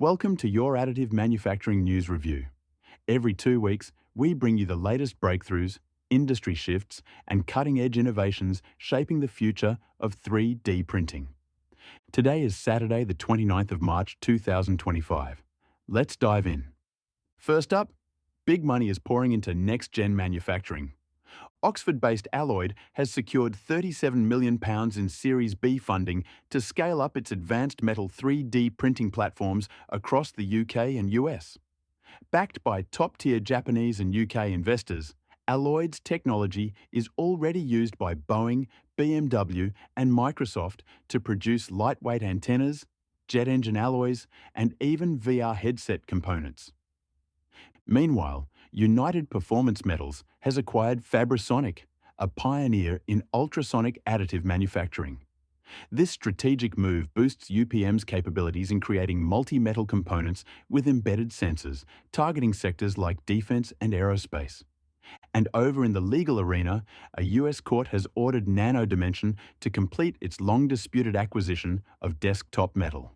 Welcome to your Additive Manufacturing News Review. Every 2 weeks, we bring you the latest breakthroughs, industry shifts, and cutting-edge innovations shaping the future of 3D printing. Today is Saturday, the 29th of March 2025. Let's dive in. First up, big money is pouring into next-gen manufacturing. Oxford-based Alloyd has secured £37 million in Series B funding to scale up its advanced metal 3D printing platforms across the UK and US. Backed by top-tier Japanese and UK investors, Alloyd's technology is already used by Boeing, BMW, and Microsoft to produce lightweight antennas, jet engine alloys, and even VR headset components. Meanwhile, United Performance Metals has acquired Fabrasonic, a pioneer in ultrasonic additive manufacturing. This strategic move boosts UPM's capabilities in creating multi-metal components with embedded sensors, targeting sectors like defense and aerospace. And over in the legal arena, a US court has ordered Nano Dimension to complete its long-disputed acquisition of Desktop Metal.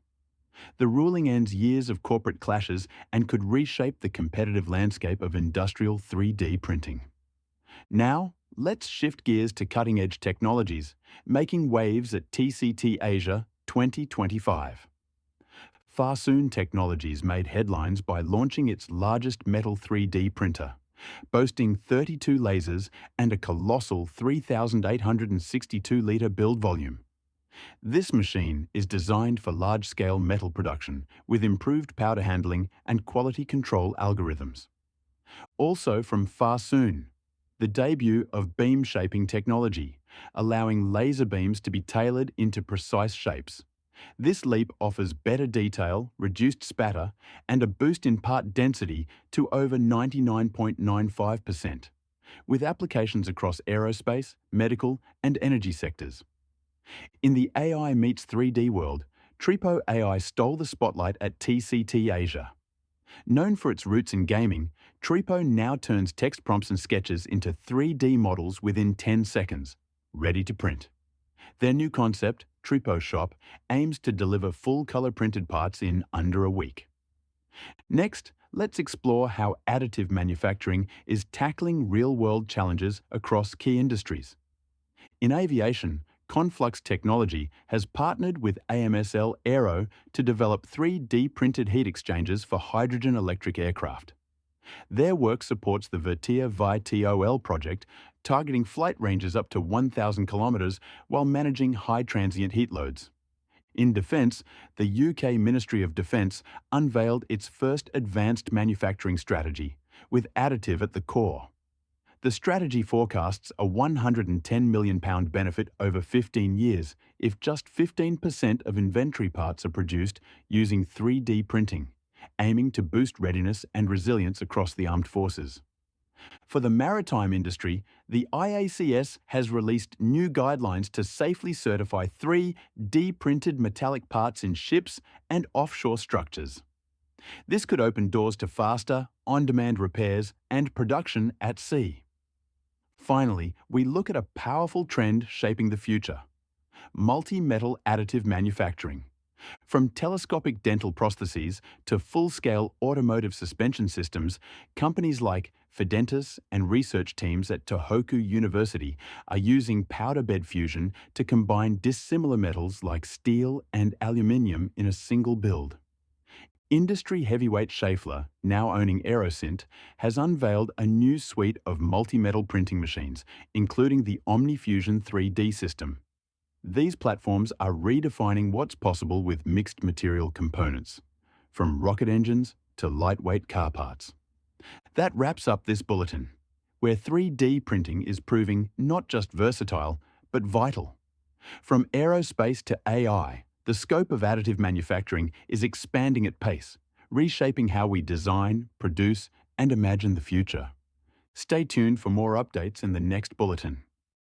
The ruling ends years of corporate clashes and could reshape the competitive landscape of industrial 3D printing. Now, let's shift gears to cutting-edge technologies, making waves at TCT Asia 2025. Farsoon Technologies made headlines by launching its largest metal 3D printer, boasting 32 lasers and a colossal 3,862-litre build volume. This machine is designed for large-scale metal production with improved powder handling and quality control algorithms. Also from Farsoon, the debut of beam shaping technology, allowing laser beams to be tailored into precise shapes. This leap offers better detail, reduced spatter, and a boost in part density to over 99.95%, with applications across aerospace, medical, and energy sectors. In the AI meets 3D world, Tripo AI stole the spotlight at TCT Asia. Known for its roots in gaming, Tripo now turns text prompts and sketches into 3D models within 10 seconds, ready to print. Their new concept, Tripo Shop, aims to deliver full-color printed parts in under a week. Next, let's explore how additive manufacturing is tackling real-world challenges across key industries. In aviation, Conflux Technology has partnered with AMSL Aero to develop 3D printed heat exchangers for hydrogen electric aircraft. Their work supports the VTOL project, targeting flight ranges up to 1,000 kilometres while managing high transient heat loads. In defence, the UK Ministry of Defence unveiled its first advanced manufacturing strategy, with additive at the core. The strategy forecasts a £110 million benefit over 15 years if just 15% of inventory parts are produced using 3D printing, aiming to boost readiness and resilience across the armed forces. For the maritime industry, the IACS has released new guidelines to safely certify 3D printed metallic parts in ships and offshore structures. This could open doors to faster, on-demand repairs and production at sea. Finally, we look at a powerful trend shaping the future: multi-metal additive manufacturing. From telescopic dental prostheses to full-scale automotive suspension systems, companies like Fidentis and research teams at Tohoku University are using powder bed fusion to combine dissimilar metals like steel and aluminium in a single build. Industry heavyweight Schaeffler, now owning Aerosint, has unveiled a new suite of multi-metal printing machines, including the OmniFusion 3D system. These platforms are redefining what's possible with mixed material components, from rocket engines to lightweight car parts. That wraps up this bulletin, where 3D printing is proving not just versatile, but vital. From aerospace to AI, the scope of additive manufacturing is expanding at pace, reshaping how we design, produce, and imagine the future. Stay tuned for more updates in the next bulletin.